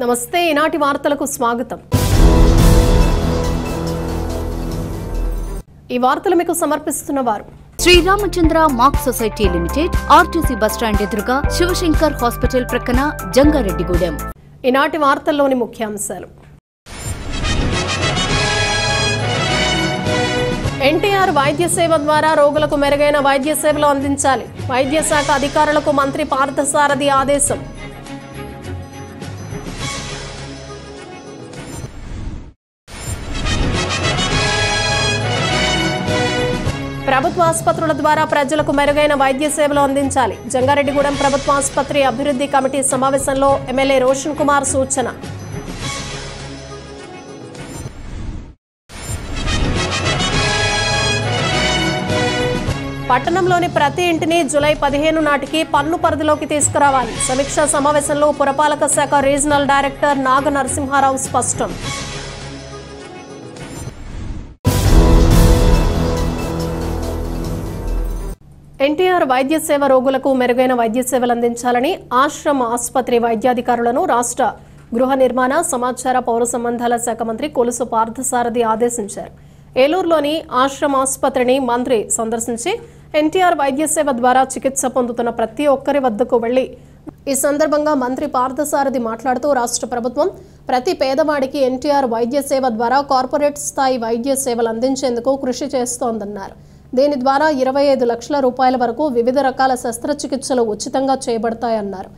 నమస్తే ఈనాటి వార్తలకు స్వాగతం। ఈ వార్తలు మీకు సమర్పిస్తున్నవారు Shri Ramachandra mark society limited, RTC bus stand ఎదురుగా, శివశంకర్ హాస్పిటల్ ప్రక్కన, జంగారెడ్డిగూడెం। ఈనాటి వార్తల్లోని ముఖ్యాంశాలు। ఎన్టీఆర్ వైద్య సేవ ద్వారా రోగులకు మెరుగైన వైద్య సేవలు అందించాలి। వైద్య శాఖ అధికారులకు మంత్రి పార్థసారథి ఆదేశం। ప్రభుత్వ ఆసుపత్రుల ద్వారా ప్రజలకు మెరుగైన వైద్య సేవలు అందించాలి। జంగారెడ్డిగూడెం ప్రభుత్వ ఆసుపత్రి అభివృద్ధి కమిటీ సమావేశంలో ఎమ్మెల్యే రోషన్ కుమార్ సూచన। పట్టణంలోని ప్రతి ఇంటిని జూలై 15 నాటికి పన్ను పరిధిలోకి తీసుకురావాలి। సమీక్షా సమావేశంలో పురపాలక శాఖ రీజనల్ డైరెక్టర్ నాగ నరసింహారావు స్పష్టం। ఎన్టీఆర్ వైద్య సేవ రోగులకు మెరుగైన వైద్య సేవలు అందించాలని ఆశ్రమ ఆసుపత్రి వైద్యాధికారులను రాష్ట్ర గృహ నిర్మాణ సమాచార పౌర సంబంధాల శాఖ మంత్రి కొలుసు పార్థసారథి ఆదేశించారు। ఏలూరులోని ఆశ్రమ ఆసుపత్రిని మంత్రి సందర్శించి ఎన్టీఆర్ వైద్య సేవ ద్వారా చికిత్స పొందుతున్న ప్రతి ఒక్కరి వద్దకు వెళ్లి ఈ సందర్భంగా మంత్రి పార్థసారథి మాట్లాడుతూ రాష్ట్ర ప్రభుత్వం ప్రతి పేదవాడికి ఎన్టీఆర్ వైద్య సేవ ద్వారా కార్పొరేట్ స్థాయి వైద్య సేవలు అందించేందుకు కృషి చేస్తోందన్నారు। దీని ద్వారా 25 లక్షల రూపాయల వరకు వివిధ రకాల శస్త్రచికిత్సలు ఉచితంగా చేయబడతాయన్నారు।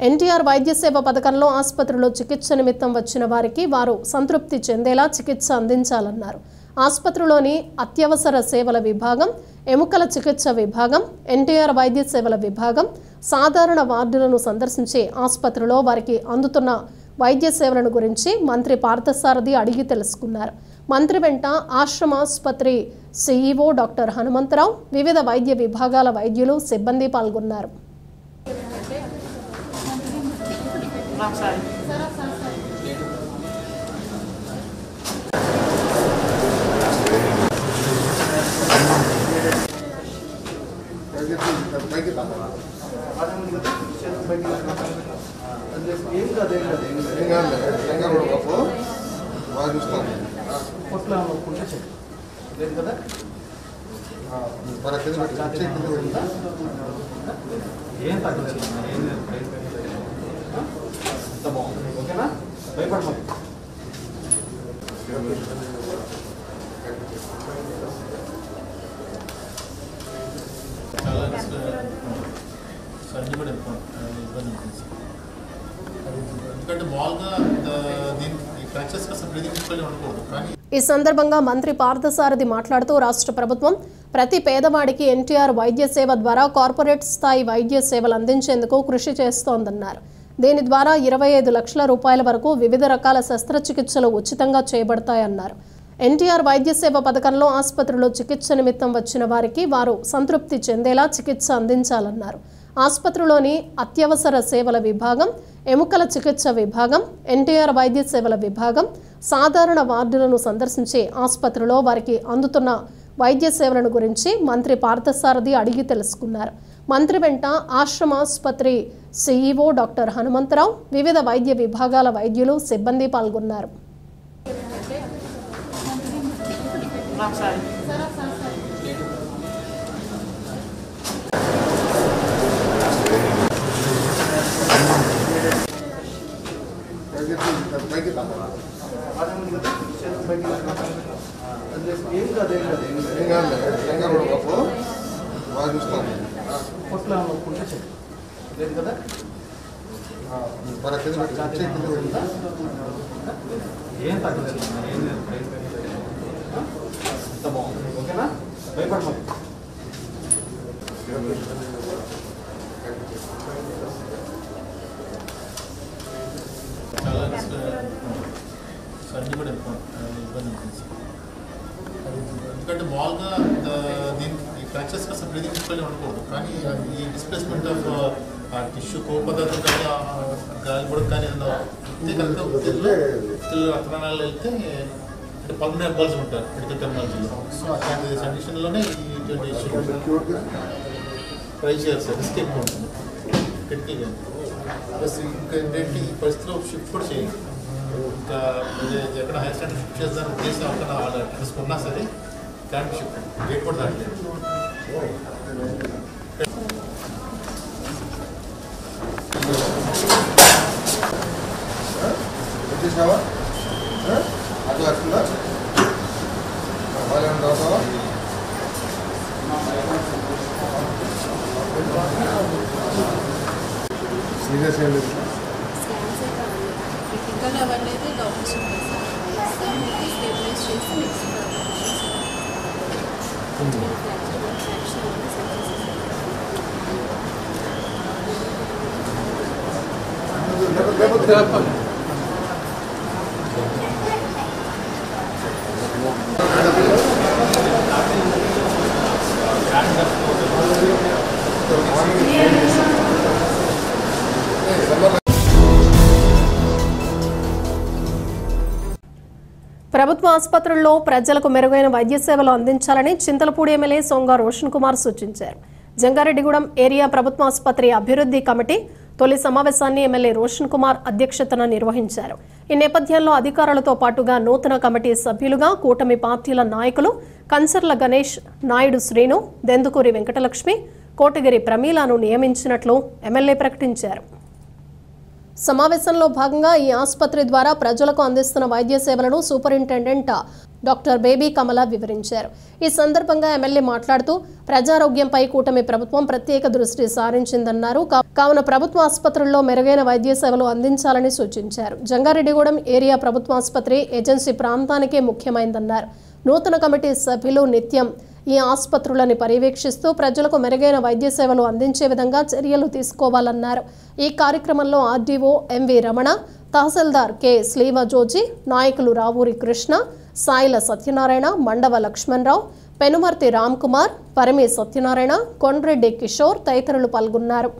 ఎన్టీఆర్ వైద్య సేవ పథకంలో ఆసుపత్రిలో చికిత్స నిమిత్తం వచ్చిన వారికి వారు సంతృప్తి చెందేలా చికిత్స అందించాలన్నారు। ఆసుపత్రిలోని అత్యవసర సేవల విభాగం, ఎముకల చికిత్స విభాగం, ఎన్టీఆర్ వైద్య సేవల విభాగం, సాధారణ వార్డులను సందర్శించి ఆసుపత్రిలో వారికి అందుతున్న వైద్య సేవలను గురించి మంత్రి పార్థసారథి అడిగి తెలుసుకున్నారు। మంత్రి వెంట ఆశ్రమాసుపత్రి సిఇఓ డాక్టర్ హనుమంతరావు, వివిధ వైద్య విభాగాల వైద్యులు, సిబ్బంది పాల్గొన్నారు। ఈ సందర్భంగా మంత్రి పార్థసారథి మాట్లాడుతూ రాష్ట్ర ప్రభుత్వం ప్రతి పేదవాడికి ఎన్టీఆర్ వైద్య సేవ ద్వారా కార్పొరేట్ స్థాయి వైద్య సేవలు అందించేందుకు కృషి చేస్తోందన్నారు। దీని ద్వారా 25 లక్షల రూపాయల వరకు వివిధ రకాల శస్త్రచికిత్సలు ఉచితంగా చేయబడతాయన్నారు। ఎన్టీఆర్ వైద్య సేవ పథకంలో ఆసుపత్రిలో చికిత్స నిమిత్తం వచ్చిన వారికి వారు సంతృప్తి చెందేలా చికిత్స అందించాలన్నారు। ఆసుపత్రిలోని అత్యవసర సేవల విభాగం, ఎముకల చికిత్స విభాగం, ఎన్టీఆర్ వైద్య సేవల విభాగం, సాధారణ వార్డులను సందర్శించి ఆసుపత్రిలో వారికి అందుతున్న వైద్య సేవలను గురించి మంత్రి పార్థసారథి అడిగి తెలుసుకున్నారు। మంత్రి వెంట ఆశ్రమాసుపత్రి సిఇఓ డాక్టర్ హనుమంతరావు, వివిధ వైద్య విభాగాల వైద్యులు, సిబ్బంది పాల్గొన్నారు। ఎందుకంటే మాల్గా దీనికి ఫ్రాక్చర్స్ కాస్త బ్రీదింగ్ డిఫికల్టీ ఉండకూడదు, కానీ ఈ డిస్ప్లేస్మెంట్ ఆఫ్ టిష్యూ కొవ్వు పదార్థం కానీ గాలి కూడా కానీ రక్తనాళాలు వెళ్తే అంటే పల్మనరీ ఎంబాల్స్ ఉంటారు మెడికల్ టెర్మినాలజీలో. సో అట్లాంటి కండిషన్లోనే ఇటువంటి ఇష్యూ ట్రై చేయాలి సార్, రిస్క్ ఎక్కువ ఉంటుంది క్రిటికల్గా. ప్లస్ ఇంకా ఏంటంటే ఈ పరిస్థితిలో షిఫ్ట్ కూడా చేయాలి. ఇంకా ఎక్కడ హైయర్ స్టాండర్డ్ షిఫ్ట్ చేద్దామని ఉద్దేశం అక్కడ అడ్రస్ ఉన్నా సరే క్యాంప్ షిఫ్ట్ గేట్ కూడా దాటలేదు. వచ్చేసినావా? అది వస్తుందా? బాగా ఉంటావా? సీరియస్ ఏం లేదు. క్రిటికల్ అవ్వలేదు, డాక్టర్స్ స్టెబిలైజ్ చేసి నెక్స్ట్ ప్రభుత్వ ఆసుపత్రుల్లో ప్రజలకు మెరుగైన వైద్య సేవలు అందించాలని చింతలపూడి ఎమ్మెల్యే సోంగా రోషన్ కుమార్ సూచించారు. జంగారెడ్డిగూడెం ఏరియా ప్రభుత్వ ఆసుపత్రి అభివృద్ధి కమిటీ తొలి సమావేశాన్ని ఎమ్మెల్యే రోషన్ కుమార్ అధ్యక్షతన నిర్వహించారు. ఈ నేపథ్యంలో అధికారులతో పాటుగా నూతన కమిటీ సభ్యులుగా కూటమి పార్టీల నాయకులు కంచర్ల గణేష్, నాయుడు శ్రీను, దెందుకూరి వెంకటలక్ష్మి, కోటగిరి ప్రమీలాను నియమించినట్లు ఎమ్మెల్యే ప్రకటించారు. సమావేశంలో భాగంగా ఈ ఆసుపత్రి ద్వారా ప్రజలకు అందిస్తున్న వైద్య సేవలను సూపరింటెండెంట్ డాక్టర్ బేబీ కమల వివరించారు. ఈ సందర్భంగా ఎమ్మెల్యే మాట్లాడుతూ ప్రజారోగ్యంపై కూటమి ప్రభుత్వం ప్రత్యేక దృష్టి సారించిందన్నారు. కావున ప్రభుత్వ ఆసుపత్రుల్లో మెరుగైన వైద్య సేవలు అందించాలని సూచించారు. జంగారెడ్డిగూడెం ఏరియా ప్రభుత్వ ఆసుపత్రి ఏజెన్సీ ప్రాంతానికే ముఖ్యమైందన్నారు. నూతన కమిటీ సభ్యులు నిత్యం ఈ ఆసుపత్రులను పర్యవేక్షిస్తూ ప్రజలకు మెరుగైన వైద్య సేవలు అందించే విధంగా చర్యలు తీసుకోవాలన్నారు. ఈ కార్యక్రమంలో ఆర్డీఓ ఎంవి రమణ, తహసీల్దార్ కె శ్రీవజోజీ, నాయకులు రావూరి కృష్ణ, సాయిల సత్యనారాయణ, మండవ లక్ష్మణరావు, పెనుమర్తి రామ్ కుమార్, పరిమి సత్యనారాయణ, కొండ్రెడ్డి కిషోర్ తదితరులు పాల్గొన్నారు.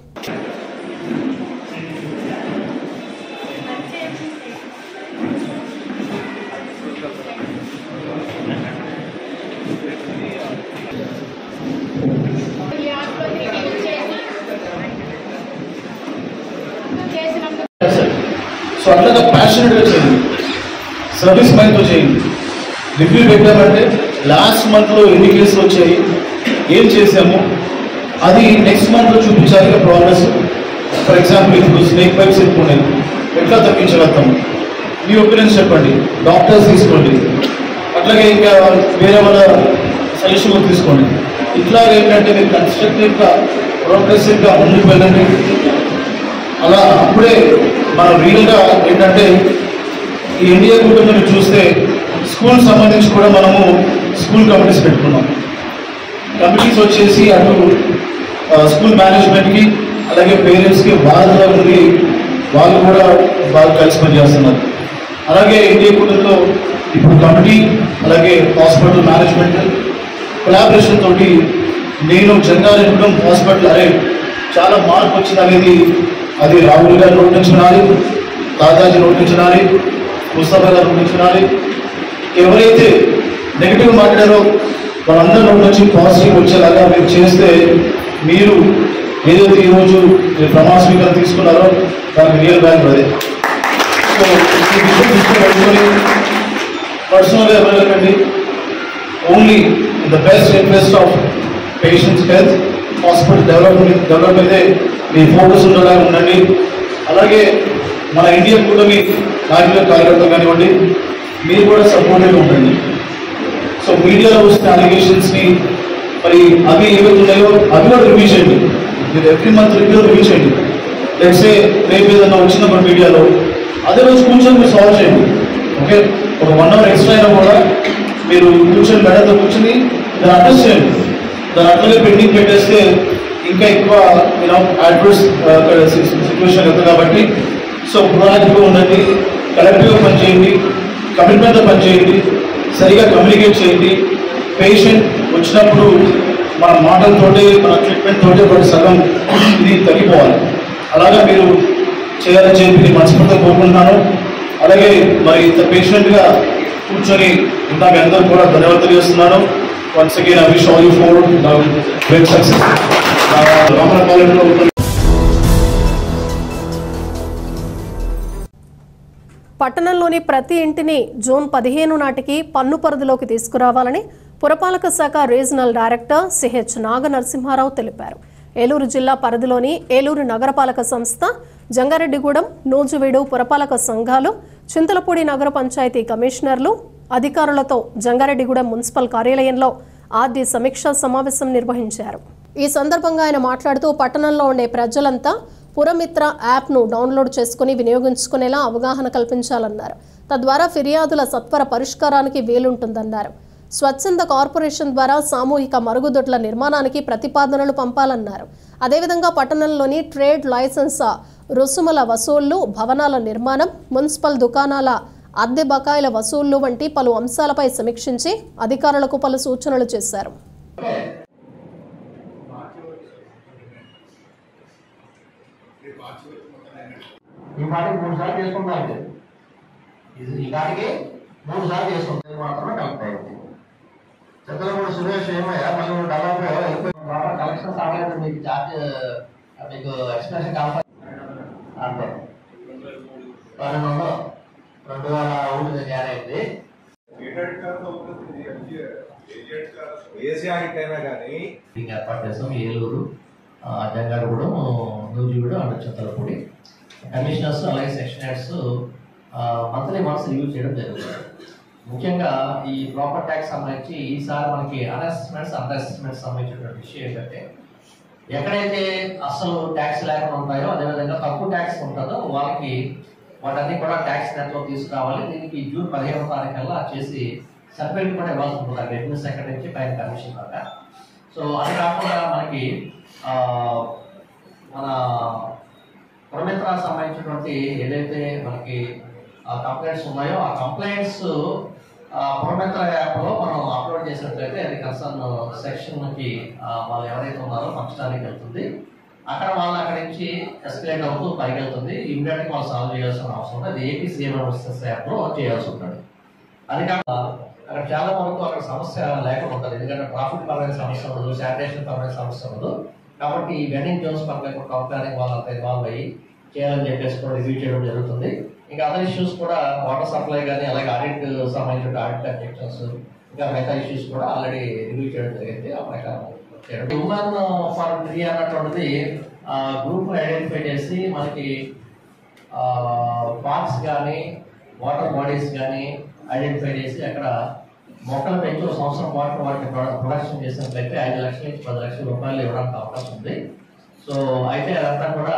సో అట్లా ప్యాషనెట్గా చేయండి, సర్వీస్ మైండ్తో చేయండి. రివ్యూ పెట్టామంటే లాస్ట్ మంత్లో ఎన్ని కేసులు వచ్చాయి, ఏం చేసాము, అది నెక్స్ట్ మంత్లో చూపించాలి ప్రోగ్రెస్. ఫర్ ఎగ్జాంపుల్ ఇప్పుడు స్నేక్ పైప్స్ ఎక్కువ ఎట్లా తగ్గించగలుగుతాము, మీ ఒపీనియన్స్ చెప్పండి, డాక్టర్స్ తీసుకోండి, అట్లాగే ఇంకా వేరే వాళ్ళ సజెషన్ తీసుకోండి. ఇట్లా ఏంటంటే మీరు కన్స్ట్రక్టివ్గా ప్రోగ్రెసివ్గా ముందుకు వెళ్ళండి. అలా అప్పుడే మనం రియల్గా ఏంటంటే ఈ ఇండియా కూటమిని చూస్తే స్కూల్ సంబంధించి కూడా మనము స్కూల్ కమిటీస్ పెట్టుకున్నాం. కమిటీస్ వచ్చేసి అటు స్కూల్ మేనేజ్మెంట్కి అలాగే పేరెంట్స్కి వాళ్ళ ఉండి వాళ్ళు కూడా బాగా కలిసి పనిచేస్తున్నారు. అలాగే ఇండియా కూటమిలో ఇప్పుడు కమిటీ అలాగే హాస్పిటల్ మేనేజ్మెంట్ కొలాబరేషన్ తోటి నేను జంగారెడ్డిగూడెం హాస్పిటల్ అరే చాలా మార్పు వచ్చింది అనేది అది రాహుల్ గారు నోటి నుంచి వినాలి, తాజాజీ నోటి నుంచి వినాలి, ముస్తఫా గారు నోటి నుంచి వినాలి. ఎవరైతే నెగిటివ్ మాట్లాడారో వాళ్ళందరూ నోటి నుంచి పాజిటివ్ వచ్చేలాగా మీరు చేస్తే మీరు ఏదైతే ఈరోజు మీరు ప్రమాణ స్వీకారం తీసుకున్నారో దానికి రియల్ వాల్యూ అదే. సో ఈ విషయం దృష్టిలో పెట్టుకొని పర్సనల్గా ఎవరెళ్ళకండి, only in the best interest of patients health, hospital develop అయితే మీ ఫోకస్ ఉండగా ఉండండి. అలాగే మన ఇండియా కూడా మీ నాయకుల కార్యకర్తలు కానివ్వండి, మీరు కూడా సపోర్టివ్గా ఉండండి. సో మీడియాలో వస్తున్న అలిగేషన్స్ని మరి అవి ఏవైతే ఉన్నాయో అవి కూడా రివ్యూ చేయండి. మీరు ఎవ్రీ మంత్ రివ్యూ చేయండి. లెట్స్ రేపు ఏదైనా వచ్చినప్పుడు మీడియాలో అదే రోజు కూర్చొని మీరు సాల్వ్ చేయండి. ఓకే, ఒక 1 hour ఎక్స్ట్రా అయినా కూడా మీరు కూర్చొని మేడంతో కూర్చొని దాన్ని అడ్రస్ చేయండి. దాన్ని అట్లనే పెండింగ్ పెట్టేస్తే ఇంకా ఎక్కువ అడ్వర్స్ సిచ్యువేషన్ అవుతుంది. కాబట్టి సో ప్రొయాక్టివ్గా ఉండండి, కలెక్టివ్గా పనిచేయండి, కమిట్మెంట్తో పనిచేయండి, సరిగా కమ్యూనికేట్ చేయండి. పేషెంట్ వచ్చినప్పుడు మన మాటలతోటి మన ట్రీట్మెంట్ తోటి ఒకటి సగం ఇది తగ్గిపోవాలి. అలాగా మీరు చేయాలని చెప్పి మనస్ఫూర్తిగా కోరుకుంటున్నాను. అలాగే మరి ఇంత పేషెంట్గా కూర్చొని ఇంత మీ అందరూ కూడా ధన్యవాదాలు చేస్తున్నాను. Once again, I wish all you for great success. పట్టణంలోని ప్రతి ఇంటిని జూన్ 15 నాటికి పన్ను పరిధిలోకి తీసుకురావాలని పురపాలక శాఖ రీజనల్ డైరెక్టర్ సిహెచ్ నాగ నరసింహారావు తెలిపారు. ఏలూరు జిల్లా పరిధిలోని ఏలూరు నగరపాలక సంస్థ, జంగారెడ్డిగూడెం, నూజువీడు పురపాలక సంఘాలు, చింతలపూడి నగర పంచాయతీ కమిషనర్లు, అధికారులతో జంగారెడ్డిగూడెం మున్సిపల్ కార్యాలయంలో ఆర్డీ సమీక్షా సమావేశం నిర్వహించారు. ఈ సందర్భంగా ఆయన మాట్లాడుతూ పట్టణంలో ఉండే ప్రజలంతా పురమిత్ర యాప్ను డౌన్లోడ్ చేసుకుని వినియోగించుకునేలా అవగాహన కల్పించాలన్నారు. తద్వారా ఫిర్యాదుల సత్వర పరిష్కారానికి వీలుంటుందన్నారు. స్వచ్ఛంద కార్పొరేషన్ ద్వారా సామూహిక మరుగుదొడ్ల నిర్మాణానికి ప్రతిపాదనలు పంపాలన్నారు. అదేవిధంగా పట్టణంలోని ట్రేడ్ లైసెన్స్ రుసుముల వసూళ్లు, భవనాల నిర్మాణం, మున్సిపల్ దుకాణాల అద్దె బకాయిల వసూళ్లు వంటి పలు అంశాలపై సమీక్షించి అధికారులకు పలు సూచనలు చేశారు. సురేష్ ఏమయ్యా మళ్ళీ కలెక్షన్ సాగలేదు, మీకు చార్జ్ మీకు ఎక్స్ప్రెషన్ కావాలి అంటే 2001 జాయిన్ అయింది. ఏర్పాటు చేస్తాం. ఏలూరు, జంగారెడ్డిగూడెం, నూజివీడు అండ్ చింతలపూడి కమిషనర్స్ అలాగే section heads monthly once review చేయడం జరుగుతుంది. ముఖ్యంగా ఈ ప్రాపర్ ట్యాక్స్ సంబంధించి ఈసారి మనకి అన్అసెస్మెంట్స్, అండర్ అసెస్మెంట్స్ సంబంధించినటువంటి విషయం ఏంటంటే ఎక్కడైతే అసలు ట్యాక్స్ లేకుండా ఉంటాయో, అదేవిధంగా తక్కువ ట్యాక్స్ ఉంటుందో వాళ్ళకి వాటన్ని కూడా ట్యాక్స్ నెట్లో తీసుకురావాలి. దీనికి జూన్ 15వ తారీఖు కల్లా చేసి సర్టిఫికేట్ కూడా ఇవ్వాల్సి ఉంటుంది రెవెన్యూ సెక్రటరీ నుంచి పైన కమిషన్ దాకా. సో అది కాకుండా మనకి మన పురమిత్రాలకు సంబంధించినటువంటి ఏదైతే మనకి కంప్లైంట్స్ ఉన్నాయో ఆ కంప్లైంట్స్ పురమిత్ర యాప్లో మనం అప్లోడ్ చేసినట్లయితే అది కన్సర్న్ సెక్షన్కి వాళ్ళు ఎవరైతే ఉన్నారో పంచడానికి వెళ్తుంది. అక్కడ వాళ్ళు అక్కడి నుంచి ఎస్కలేట్ అవుతూ పైకి వెళ్తుంది. ఇమీడియట్గా వాళ్ళు సాల్వ్ చేయాల్సిన అవసరం ఉంది. అది ఏపీ సీఎం యాప్లో చేయాల్సి ఉంటుంది. అది కాకుండా అక్కడ చాలా వరకు అక్కడ సమస్య లేకుండా ఉంటుంది. ఎందుకంటే ట్రాఫిక్ పరమైన సమస్య ఉండదు, శానిటేషన్ పరమైన సమస్య ఉండదు. కాబట్టి ఈ వెండింగ్ జోన్స్ పక్కన కంప్లైంట్ వాళ్ళంతా ఇన్వాల్వ్ అయ్యి చేయాలని చెప్పేసి కూడా రివ్యూ చేయడం జరుగుతుంది. ఇంకా అదర్ ఇష్యూస్ కూడా వాటర్ సప్లై కానీ అలాగే ఆడిట్ సంబంధించిన ఆడిట్ అబ్జెక్షన్స్ ఇంకా మిగతా ఇష్యూస్ కూడా ఆల్రెడీ రివ్యూ చేయడం జరిగింది. ఆ ప్రకారం ఉమెన్ ఫర్ ట్రీ అన్నటువంటిది గ్రూప్ ఐడెంటిఫై చేసి మనకి పార్క్స్ కానీ వాటర్ బాడీస్ కానీ ఐడెంటిఫై చేసి అక్కడ మొక్కలు పెంచి ఒక సంవత్సరం పాటు వాటిని ప్రొడక్షన్ చేసినట్లయితే 5 లక్షల నుంచి 10 లక్షల రూపాయలు ఇవ్వడానికి అవకాశం ఉంది. సో అయితే అదంతా కూడా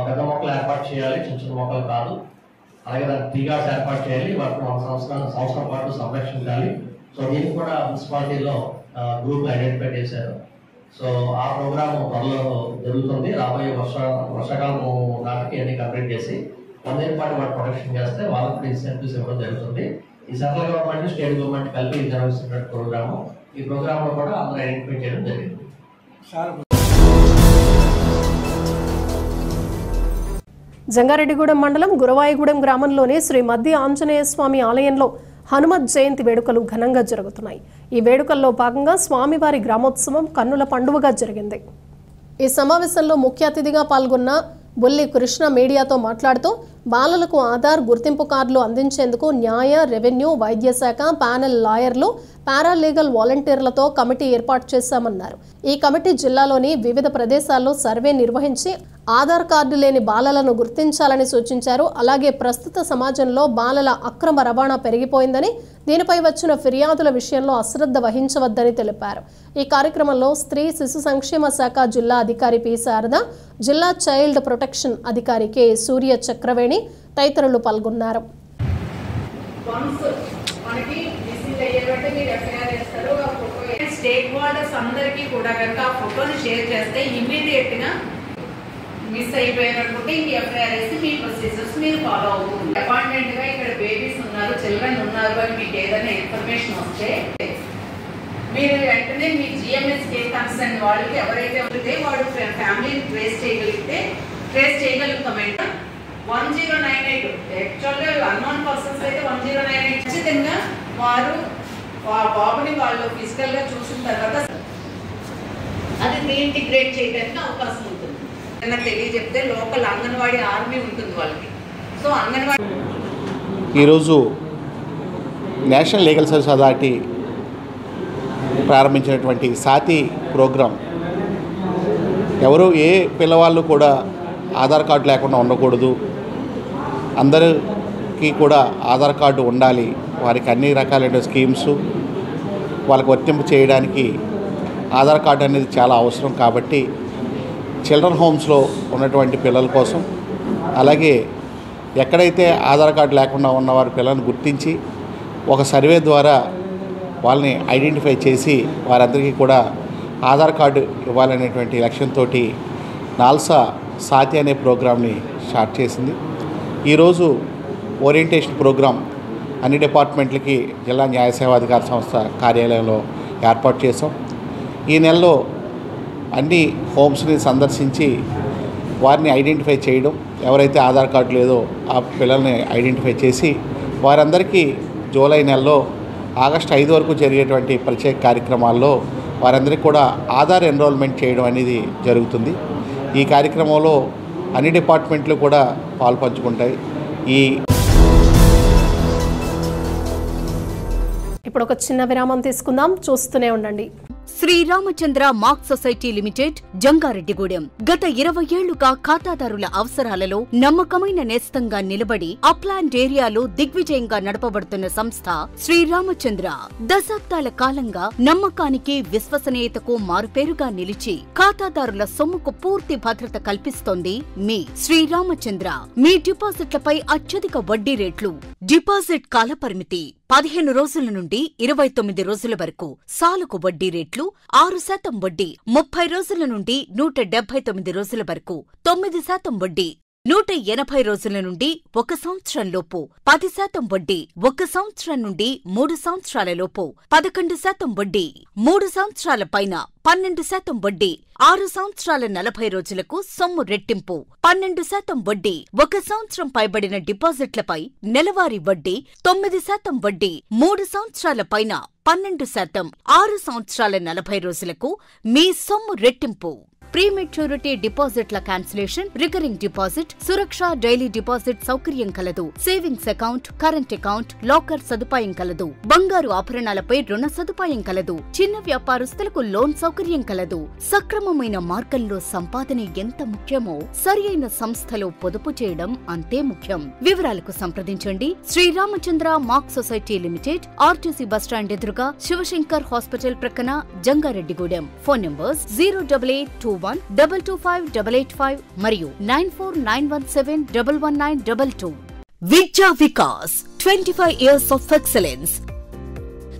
పెద్ద మొక్కలు ఏర్పాటు చేయాలి, చిన్న చిన్న మొక్కలు కాదు. అలాగే దానికి టీ గార్డ్స్ ఏర్పాటు చేయాలి, వాటిని 1 సంవత్సరం పాటు సంరక్షించాలి. సో దీనికి కూడా మున్సిపాలిటీలో గ్రూప్ ఐడెంటిఫై చేశారు. సో ఆ ప్రోగ్రామ్ త్వరలో జరుగుతుంది. రాబోయే వర్షాకాలం నాటికి అన్ని కంప్లీట్ చేసి 1 year పాటు వాటి ప్రొటెక్షన్ చేస్తే వాళ్ళకి ఇన్సెంటివ్స్ ఇవ్వడం జరుగుతుంది. ఈ సెంట్రల్ గవర్నమెంట్, స్టేట్ గవర్నమెంట్ కలిపి నిర్వహిస్తున్న ప్రోగ్రాము. ఈ ప్రోగ్రాంలో కూడా అందరూ ఐడెంటిఫై చేయడం జరిగింది. జంగారెడ్డిగూడెం మండలం గురవాయిగూడెం గ్రామంలోని శ్రీ మద్ది ఆంజనేయ స్వామి ఆలయంలో హనుమత్ జయంతి వేడుకలు ఘనంగా జరుగుతున్నాయి. ఈ వేడుకల్లో భాగంగా స్వామివారి గ్రామోత్సవం కన్నుల పండుగగా జరిగింది. ఈ సమావేశంలో ముఖ్య అతిథిగా పాల్గొన్న బుల్లి కృష్ణ మీడియాతో మాట్లాడుతూ బాలలకు ఆధార్ గుర్తింపు కార్డులు అందించేందుకు న్యాయ, రెవెన్యూ, వైద్య శాఖ, ప్యానెల్ లాయర్లు, పారాలీగల్ వాలంటీర్లతో కమిటీ ఏర్పాటు చేశామన్నారు. ఈ కమిటీ జిల్లాలోని వివిధ ప్రదేశాల్లో సర్వే నిర్వహించి ఆధార్ కార్డు లేని బాలలను గుర్తించాలని సూచించారు. అలాగే ప్రస్తుత సమాజంలో బాలల అక్రమ రవాణా పెరిగిపోయిందని, దీనిపై వచ్చిన ఫిర్యాదుల విషయంలో అశ్రద్ధ వహించవద్దని తెలిపారు. ఈ కార్యక్రమంలో స్త్రీ శిశు సంక్షేమ శాఖ జిల్లా అధికారి పి శారద, జిల్లా చైల్డ్ ప్రొటెక్షన్ అధికారి కె సూర్య చక్రవేణి తదితరులు పాల్గొన్నారు. స్టేక్ హోల్డర్స్ అందరికీ కూడా కనుక ఆ ఫోటోని షేర్ చేస్తే ఇమ్మీడియట్ గా మిస్ అయిపోయినట్టు ఇంక ఎఫ్ఐఆర్ వేసి మీ ప్రొసీజర్స్ మీరు ఫాలో అవుతుంది. అపాయింట్మెంట్ గా ఇక్కడ బేబీస్ ఉన్నారు, చిల్డ్రన్ ఉన్నారు అని మీకు ఏదైనా ఇన్ఫర్మేషన్ వస్తే మీరు వెంటనే మీ జిఎంఎస్ కే కన్సర్న్ వాళ్ళకి ఎవరైతే ఉంటే వాడు ఫ్యామిలీని ట్రేస్ చేయగలుగుతామంట. 1098 యాక్చువల్గా అన్నోన్ పర్సన్స్ అయితే 1098 ఖచ్చితంగా వారు ఆ బాబుని వాళ్ళు ఫిజికల్ గా చూసిన తర్వాత అది రీఇంటిగ్రేట్ చేయడానికి అవకాశం ఉంటుంది. తెలియజెప్తే లోకల్ అంగన్వాడీ ఆర్మీ ఉంటుంది వాళ్ళకి. సో అంగన్వాడీ ఈరోజు నేషనల్ లీగల్ సర్వీస్ అథారిటీ ప్రారంభించినటువంటి సాతి ప్రోగ్రాం ఎవరు ఏ పిల్లవాళ్ళు కూడా ఆధార్ కార్డు లేకుండా ఉండకూడదు, అందరికీ కూడా ఆధార్ కార్డు ఉండాలి, వారికి అన్ని రకాలైన స్కీమ్స్ వాళ్ళకు వర్తింపు చేయడానికి ఆధార్ కార్డు అనేది చాలా అవసరం. కాబట్టి చిల్డ్రన్ హోమ్స్లో ఉన్నటువంటి పిల్లల కోసం, అలాగే ఎక్కడైతే ఆధార్ కార్డు లేకుండా ఉన్నవారి పిల్లలను గుర్తించి ఒక సర్వే ద్వారా వాళ్ళని ఐడెంటిఫై చేసి వారందరికీ కూడా ఆధార్ కార్డు ఇవ్వాలనేటువంటి లక్ష్యంతో నాల్సా సాతి అనే ప్రోగ్రామ్ని స్టార్ట్ చేసింది. ఈరోజు ఓరియంటేషన్ ప్రోగ్రాం అన్ని డిపార్ట్మెంట్లకి జిల్లా న్యాయ సేవాధికార సంస్థ కార్యాలయంలో ఏర్పాటు చేసాం. ఈ నెలలో అన్ని హోమ్స్ని సందర్శించి వారిని ఐడెంటిఫై చేయడం, ఎవరైతే ఆధార్ కార్డు లేదో ఆ పిల్లల్ని ఐడెంటిఫై చేసి వారందరికీ జూలై నెలలో ఆగస్టు 5 వరకు జరిగేటువంటి ప్రత్యేక కార్యక్రమాల్లో వారందరికీ కూడా ఆధార్ ఎన్రోల్మెంట్ చేయడం అనేది జరుగుతుంది. ఈ కార్యక్రమంలో అన్ని డిపార్ట్మెంట్లు కూడా పాల్పంచుకుంటాయి. ఇప్పుడు ఒక చిన్న విరామం తీసుకుందాం, చూస్తూనే ఉండండి. Sri Ramachandra mark society limited, Jangareddygudem. గత 20 ఏళ్లుగా ఖాతాదారుల అవసరాలలో నమ్మకమైన నేస్తంగా నిలబడి అప్లాండ్ ఏరియాలో దిగ్విజయంగా నడపబడుతున్న సంస్థ శ్రీరామచంద్ర. దశాబ్దాల కాలంగా నమ్మకానికి, విశ్వసనీయతకు మారుపేరుగా నిలిచి ఖాతాదారుల సొమ్ముకు పూర్తి భద్రత కల్పిస్తోంది మీ శ్రీరామచంద్ర. మీ డిపాజిట్లపై అత్యధిక వడ్డీ రేట్లు, డిపాజిట్ కాలపరిమితి 15 రోజుల నుండి 29 రోజుల వరకు, సాలుకు వడ్డీ రేట్లు 6% వడ్డీ, 30 రోజుల నుండి 179 రోజుల వరకు 9% వడ్డీ, 180 రోజుల నుండి 1 సంవత్సరం లోపు 10% వడ్డీ, 1 సంవత్సరం నుండి 3 సంవత్సరాల లోపు 11% వడ్డీ, 3 సంవత్సరాల పైన 12% వడ్డీ, 6 సంవత్సరాల 40 రోజులకు సొమ్ము రెట్టింపు 12% వడ్డీ, 1 సంవత్సరం పైబడిన డిపాజిట్లపై నెలవారీ వడ్డీ 9% వడ్డీ, 3 సంవత్సరాల పైన 12%, 6 సంవత్సరాల 40 రోజులకు మీ సొమ్ము రెట్టింపు. ప్రీమెచ్యూరిటీ డిపాజిట్ల క్యాన్సిలేషన్, రికరింగ్ డిపాజిట్, సురక్ష డైలీ డిపాజిట్ సౌకర్యం కలదు. Savings account, current account, locker సదుపాయం కలదు. బంగారు ఆభరణాలపై రుణ సదుపాయం కలదు. చిన్న వ్యాపారస్తులకు లోన్ సౌకర్యం కలదు. సక్రమమైన మార్గంలో సంపాదన ఎంత ముఖ్యమో సరియైన సంస్థలో పొదుపు చేయడం అంతే ముఖ్యం. వివరాలకు సంప్రదించండి. Sri Ramachandra mark society limited, RTC bus stand ఎదురుగా, శివశంకర్ హాస్పిటల్ ప్రక్కన, జంగారెడ్డిగూడెం. ఫోన్ నంబర్స్ 08821225885 మరియు 9491711922. విద్యా Vikas 25 years of excellence.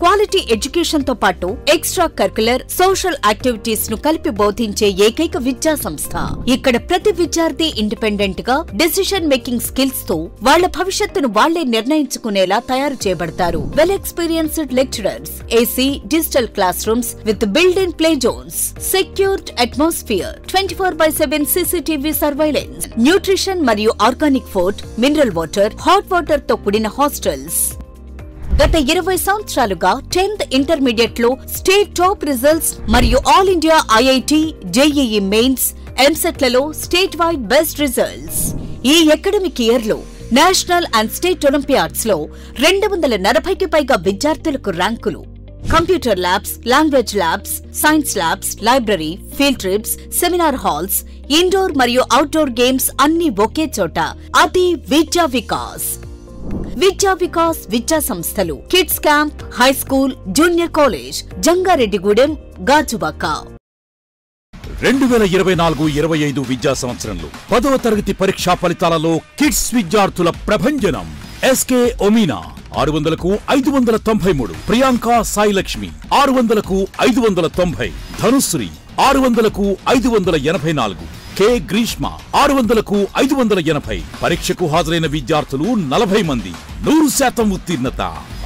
Quality education తో పాటు ఎక్స్ట్రా కరిక్యులర్, సోషల్ యాక్టివిటీస్ ను కలిపి బోధించే ఏకైక విద్యా సంస్థ. ఇక్కడ ప్రతి విద్యార్థి ఇండిపెండెంట్ గా డెసిషన్ మేకింగ్ స్కిల్స్ తో వాళ్ల భవిష్యత్తును వాళ్లే నిర్ణయించుకునేలా తయారు చేయబడతారు. Well experienced lecturers, AC, digital classrooms with build in play zones, secured atmosphere, 24/7 CCTV surveillance, nutrition మరియు organic food, mineral water, hot water తో కూడిన హాస్టల్స్. గత 20 సంవత్సరాలుగా 10th ఇంటర్మీడియట్ లో స్టేట్ టాప్ రిజల్ట్స్ మరియు all India IIT, JEE mains, ఎంసెట్లలో state wide best results. ఈ academic year లో నేషనల్ అండ్ స్టేట్ ఒలింపియాడ్స్ లో 240కి పైగా విద్యార్థులకు ర్యాంకులు. Computer labs, language labs, science labs, library, field trips, seminar halls, indoor మరియు అవుట్డోర్ గేమ్స్ అన్ని ఒకే చోట. అది విద్యా వికాస్. విద్యా వికాస్ విద్యా సంస్థలు, kids camp, high school, junior college, Jangareddygudem, Gajuwaka. 2024-25 విద్యా సంవత్సరంలో 10వ తరగతి పరీక్షా ఫలితాలలో కిడ్స్ విద్యార్థుల ప్రభంజనం. SK ఒమీనా 600కు 593, Priyanka Sai Lakshmi 600కు 590, Dhanushree 600కు 584, K Greeshma 600కు 580. పరీక్షకు హాజరైన విద్యార్థులు 40 మంది. 100% ఉత్తీర్ణత.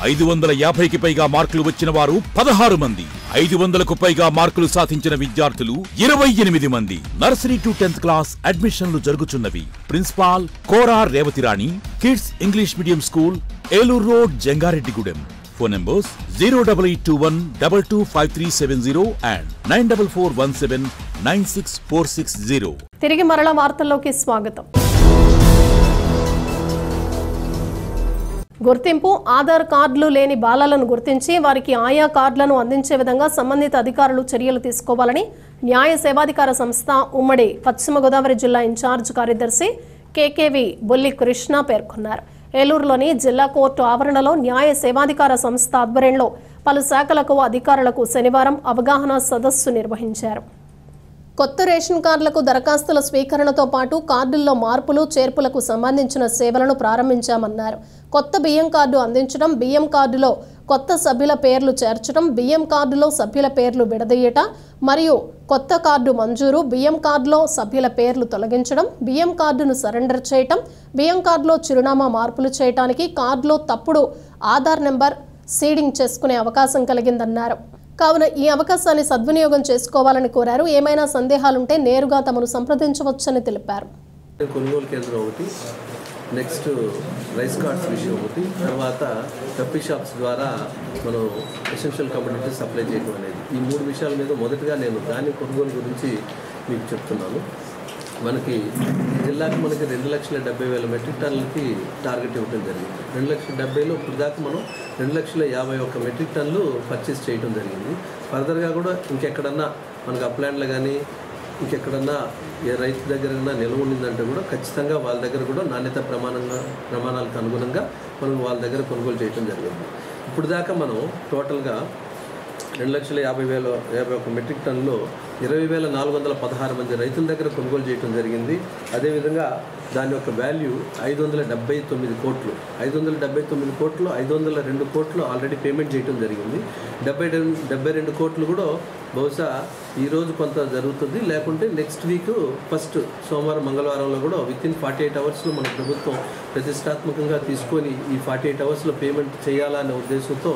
550కి పైగా మార్కులు వచ్చిన వారు 16 మంది. 500కు పైగా మార్కులు సాధించిన విద్యార్థులు 28 మంది. నర్సరీ టు 10th క్లాస్ అడ్మిషన్లు జరుగుతున్నవి. Principal Kora Revathirani, kids English medium school, Eluru road, Jangareddygudem. Phone numbers 08821225370 and 9417964660. తిరిగి మరల వార్తల్లోకి స్వాగతం. గుర్తింపు ఆధార్ కార్డులు లేని బాలలను గుర్తించి వారికి ఆయా కార్డులను అందించే విధంగా సంబంధిత అధికారులు చర్యలు తీసుకోవాలని న్యాయ సేవాధికార సంస్థ ఉమ్మడి పశ్చిమ గోదావరి జిల్లా ఇన్ఛార్జ్ కార్యదర్శి కేకేవి బొల్లి కృష్ణ పేర్కొన్నారు. ఏలూరులోని జిల్లా కోర్టు ఆవరణలో న్యాయ సేవాధికార సంస్థ ఆధ్వర్యంలో పలు శాఖలకు అధికారులకు శనివారం అవగాహన సదస్సు నిర్వహించారు. కొత్త రేషన్ కార్డులకు దరఖాస్తుల స్వీకరణతో పాటు కార్డుల్లో మార్పులు చేర్పులకు సంబంధించిన సేవలను ప్రారంభించామన్నారు. కొత్త బియ్యం కార్డు అందించడం, బియ్యం కార్డులో కొత్త సభ్యుల పేర్లు చేర్చడం, బియ్యం కార్డులో సభ్యుల పేర్లు విడదీయట మరియు కొత్త కార్డు మంజూరు, బియ్యం కార్డులో సభ్యుల పేర్లు తొలగించడం, బియ్యం కార్డును సరెండర్ చేయటం, బియ్యం కార్డులో చిరునామా మార్పులు చేయడానికి కార్డులో తప్పుడు ఆధార్ నెంబర్ సీడింగ్ చేసుకునే అవకాశం కలిగిందన్నారు. కావున ఈ అవకాశాన్ని సద్వినియోగం చేసుకోవాలని కోరారు. ఏమైనా సందేహాలుంటే నేరుగా తమను సంప్రదించవచ్చని తెలిపారు. కొనుగోలు కేంద్రం ఒకటి, నెక్స్ట్ రైస్ కార్డ్స్ విషయం ఒకటి, తర్వాత కఫీ షాప్స్ ద్వారా మనం ఎసెన్షియల్ కమోడిటీస్ సప్లై చేయడం అనేది, ఈ 3 విషయాల మీద మొదటగా నేను ధాన్యం కొనుగోలు గురించి మీకు చెప్తున్నాను. మనకి జిల్లాకి మనకి 2,70,000 మెట్రిక్ టన్నులకి టార్గెట్ ఇవ్వడం జరిగింది. 2,70,000లో ఇప్పుడు దాకా మనం 2,51,000 మెట్రిక్ టన్నులు పర్చేస్ చేయడం జరిగింది. ఫర్దర్గా కూడా ఇంకెక్కడన్నా మనకు అప్లాండ్లో కానీ ఇంకెక్కడన్నా ఏ రైతు దగ్గర నిల్వ ఉండిందంటే కూడా ఖచ్చితంగా వాళ్ళ దగ్గర కూడా నాణ్యత ప్రమాణాలకు అనుగుణంగా మనం వాళ్ళ దగ్గర కొనుగోలు చేయడం జరిగింది. ఇప్పుడు దాకా మనం టోటల్గా 2,50,051 మెట్రిక్ టన్నులో 20,416 మంది రైతుల దగ్గర కొనుగోలు చేయడం జరిగింది. అదేవిధంగా దాని యొక్క వాల్యూ 579 కోట్లు. 579 కోట్లు, 502 కోట్లు ఆల్రెడీ పేమెంట్ చేయడం జరిగింది. 72 కోట్లు కూడా బహుశా ఈరోజు కొంత జరుగుతుంది, లేకుంటే నెక్స్ట్ వీక్ ఫస్ట్ సోమవారం మంగళవారంలో కూడా వితిన్ 48 అవర్స్లో మన ప్రభుత్వం ప్రతిష్టాత్మకంగా తీసుకొని ఈ 48 అవర్స్లో పేమెంట్ చేయాలనే ఉద్దేశంతో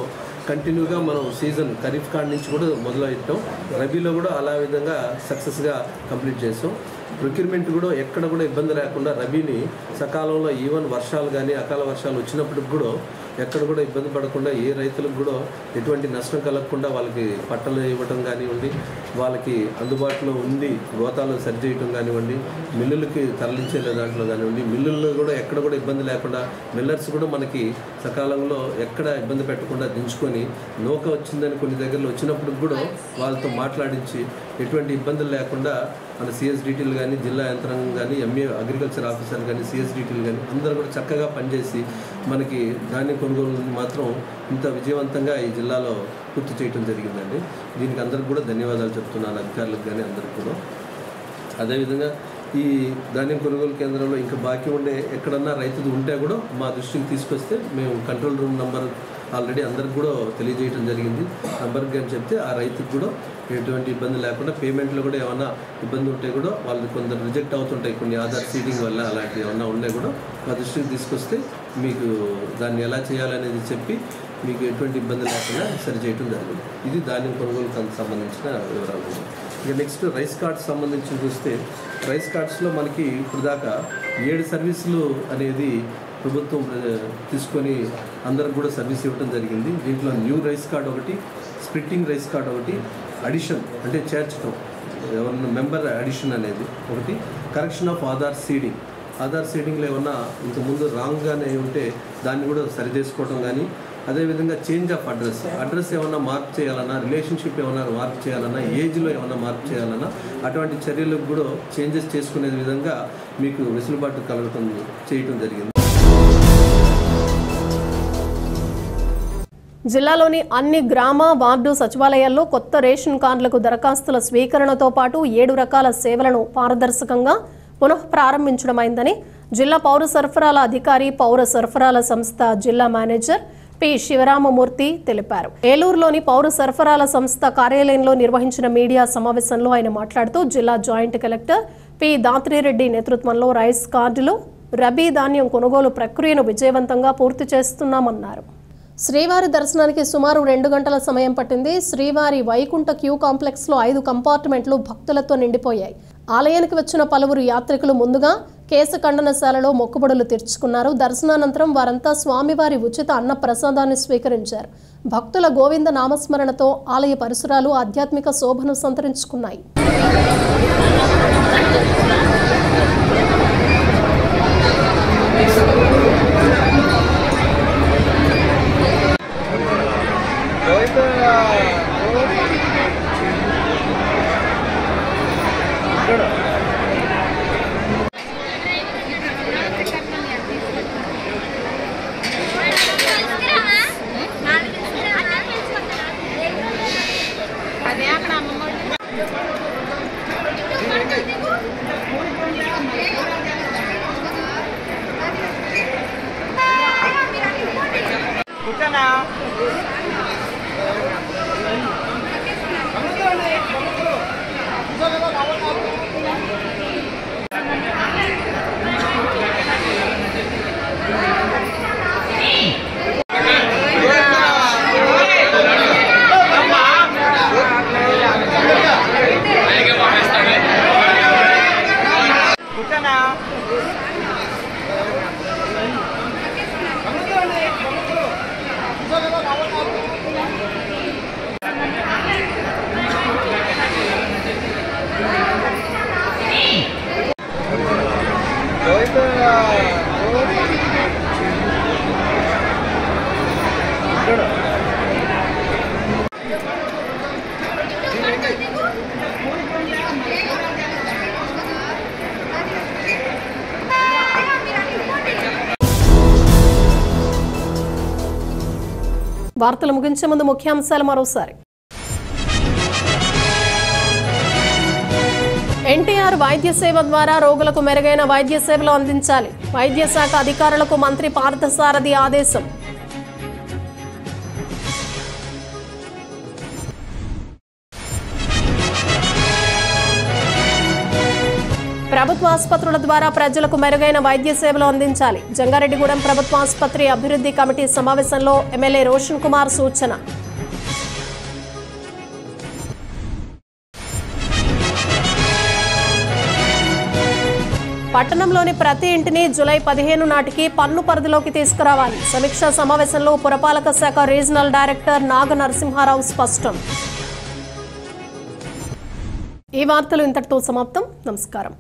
కంటిన్యూగా మనం సీజన్ ఖరీఫ్ కాడ నుంచి కూడా మొదలెట్టాం. రబీలో కూడా అలా విధంగా సక్సెస్గా కంప్లీట్ చేసాం. ప్రొక్యూర్మెంట్ కూడా ఎక్కడ కూడా ఇబ్బంది లేకుండా రబీని సకాలంలో ఈవెన్ వర్షాలు కానీ అకాల వర్షాలు వచ్చినప్పటికి కూడా ఎక్కడ కూడా ఇబ్బంది పడకుండా ఏ రైతులకు కూడా ఎటువంటి నష్టం కలగకుండా వాళ్ళకి పట్టలు ఇవ్వడం కానివ్వండి, వాళ్ళకి అందుబాటులో ఉండి గోతాలు సరి చేయడం కానివ్వండి, మిల్లులకి తరలించే దాంట్లో కానివ్వండి, మిల్లుల్లో కూడా ఎక్కడ కూడా ఇబ్బంది లేకుండా మిల్లర్స్ కూడా మనకి సకాలంలో ఎక్కడ ఇబ్బంది పెట్టకుండా దించుకొని నూక వచ్చిందని కొన్ని దగ్గరలో వచ్చినప్పుడు కూడా వాళ్ళతో మాట్లాడించి ఎటువంటి ఇబ్బందులు లేకుండా మన సిఎస్డిటీలు కానీ జిల్లా యంత్రాంగం కానీ ఎంఏ అగ్రికల్చర్ ఆఫీసర్ కానీ సిఎస్డిటీలు కానీ అందరూ కూడా చక్కగా పనిచేసి మనకి ధాన్యం కొనుగోలు మాత్రం ఇంత విజయవంతంగా ఈ జిల్లాలో పూర్తి చేయడం జరిగిందండి. దీనికి అందరికి కూడా ధన్యవాదాలు చెప్తున్నాను, అధికారులకు కానీ అందరికి కూడా. అదేవిధంగా ఈ ధాన్యం కొనుగోలు కేంద్రంలో ఇంకా బాకీ ఉండే ఎక్కడన్నా రైతులు ఉంటే కూడా మా దృష్టికి తీసుకొస్తే మేము కంట్రోల్ రూమ్ నంబర్ ఆల్రెడీ అందరికి కూడా తెలియజేయడం జరిగింది. నంబర్కి కానీ చెప్తే ఆ రైతుకు కూడా ఎటువంటి ఇబ్బంది లేకుండా పేమెంట్లో కూడా ఏమైనా ఇబ్బంది ఉంటే కూడా వాళ్ళు కొందరు రిజెక్ట్ అవుతుంటాయి కొన్ని ఆధార్ సీడింగ్ వల్ల, అలాంటివి ఏమన్నా ఉన్నాయి కూడా మా దృష్టికి తీసుకొస్తే మీకు దాన్ని ఎలా చేయాలనేది చెప్పి మీకు ఎటువంటి ఇబ్బంది లేకుండా సరి చేయడం జరిగింది. ఇది ధాన్యం కొనుగోలుకు సంబంధించిన వివరాలు. ఇక నెక్స్ట్ రైస్ కార్డ్స్ సంబంధించి చూస్తే రైస్ కార్డ్స్లో మనకి ఇప్పుడు దాకా 7 సర్వీసులు అనేది ప్రభుత్వం తీసుకొని అందరికి కూడా సర్వీస్ ఇవ్వడం జరిగింది. దీంట్లో న్యూ రైస్ కార్డ్ ఒకటి, స్ప్లిట్టింగ్ రైస్ కార్డ్ ఒకటి, అడిషన్ అంటే చేర్చడం ఎవరన్నా మెంబర్ అడిషన్ అనేది ఒకటి, correction of Aadhaar seeding, Aadhaar సీడింగ్లో ఏమన్నా ఇంతకుముందు రాంగ్గానే ఉంటే దాన్ని కూడా సరిచేసుకోవడం కానీ, అదేవిధంగా చేంజ్ ఆఫ్ అడ్రస్ ఏమన్నా మార్పు చేయాలన్నా, రిలేషన్షిప్ ఏమన్నా మార్పు చేయాలన్నా, ఏజ్లో ఏమన్నా మార్పు చేయాలన్నా అటువంటి చర్యలకు కూడా చేంజెస్ చేసుకునే విధంగా మీకు వెసులుబాటు కలగటం చేయటం జరిగింది. జిల్లాలోని అన్ని గ్రామ వార్డు సచివాలయాల్లో కొత్త రేషన్ కార్డులకు దరఖాస్తుల స్వీకరణతో పాటు 7 రకాల సేవలను పారదర్శకంగా పునఃప్రారంభించడమైందని జిల్లా పౌర సరఫరాల అధికారి, పౌర సరఫరాల సంస్థ జిల్లా మేనేజర్ పి శివరామమూర్తి తెలిపారు. ఏలూరులోని పౌర సరఫరాల సంస్థ కార్యాలయంలో నిర్వహించిన మీడియా సమావేశంలో ఆయన మాట్లాడుతూ జిల్లా జాయింట్ కలెక్టర్ పి దాత్రిరెడ్డి నేతృత్వంలో రైస్ కార్డులు, రబీ ధాన్యం కొనుగోలు ప్రక్రియను విజయవంతంగా పూర్తి చేస్తున్నామన్నారు. శ్రీవారి దర్శనానికి సుమారు 2 గంటల సమయం పట్టింది. శ్రీవారి వైకుంఠ క్యూ కాంప్లెక్స్లో 5 కంపార్ట్మెంట్లు భక్తులతో నిండిపోయాయి. ఆలయానికి వచ్చిన పలువురు యాత్రికులు ముందుగా కేశఖండనశాలలో మొక్కుబడులు తీర్చుకున్నారు. దర్శనానంతరం వారంతా స్వామివారి ఉచిత అన్న ప్రసాదాన్ని స్వీకరించారు. భక్తుల గోవింద నామస్మరణతో ఆలయ పరిసరాలు ఆధ్యాత్మిక శోభను సంతరించుకున్నాయి. వార్తలు ముగించే ముందు ముఖ్యాంశాలు మరోసారి. ఎన్టీఆర్ వైద్య సేవ ద్వారా రోగులకు మెరుగైన వైద్య సేవలు అందించాలి. వైద్య శాఖ అధికారులకు మంత్రి పార్థసారథి ఆదేశం. ప్రభుత్వ ఆసుపత్రుల ద్వారా ప్రజలకు మెరుగైన వైద్య సేవలు అందించాలి. జంగారెడ్డిగూడెం ప్రభుత్వ ఆసుపత్రి అభివృద్ధి కమిటీ సమావేశంలో ఎమ్మెల్యే రోషన్ కుమార్ సూచన. పట్టణంలోని ప్రతి ఇంటిని జూలై 15 నాటికి పన్ను పరిధిలోకి తీసుకురావాలి. సమీక్షా సమావేశంలో పురపాలక శాఖ రీజనల్ డైరెక్టర్ నాగ నరసింహారావు స్పష్టం. ఈ వార్తలు ఇంతటితో సమాప్తం. నమస్కారం.